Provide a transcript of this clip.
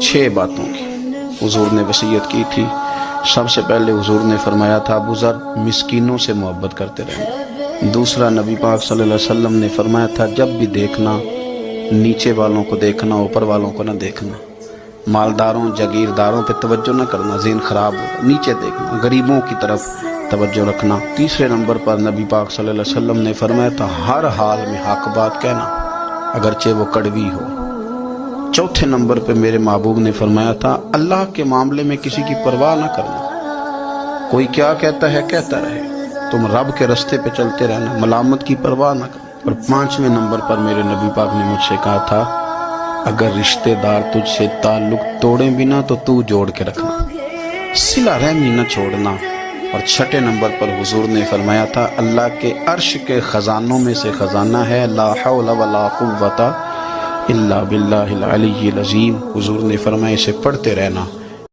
6 باتوں کی حضور نے وصیت کی تھی۔ سب سے پہلے حضور نے فرمایا تھا ابو ذر مسکینوں سے محبت کرتے رہنا۔ دوسرا نبی پاک صلی اللہ علیہ وسلم نے فرمایا تھا جب بھی دیکھنا نیچے والوں کو دیکھنا، اوپر والوں کو نہ دیکھنا، مالداروں جاگیرداروں پہ توجہ نہ کرنا، ذہن خراب ہوگا، نیچے دیکھنا، غریبوں کی طرف توجہ رکھنا۔ تیسرے نمبر پر نبی پاک صلی اللہ علیہ وسلم نے فرمایا تھا ہر حال میں حق بات کہنا اگرچہ وہ کڑوی ہو۔ چوتھے نمبر پہ میرے محبوب نے فرمایا تھا اللہ کے معاملے میں کسی کی پرواہ نہ کرنا، کوئی کیا کہتا ہے کہتا رہے، تم رب کے رستے پہ چلتے رہنا، ملامت کی پرواہ نہ کرنا۔ اور 5ویں نمبر پر میرے نبی پاک نے مجھ سے کہا تھا اگر رشتہ دار تجھ سے تعلق توڑیں بھی نہ تو جوڑ کے رکھنا، صلہ رحمی نہ چھوڑنا۔ اور 6 نمبر پر حضور نے فرمایا تھا اللہ کے عرش کے خزانوں میں سے خزانہ ہے لا حول ولا قوت الا باللہ العلی العظیم۔ حضور نے فرمایا اسے پڑھتے رہنا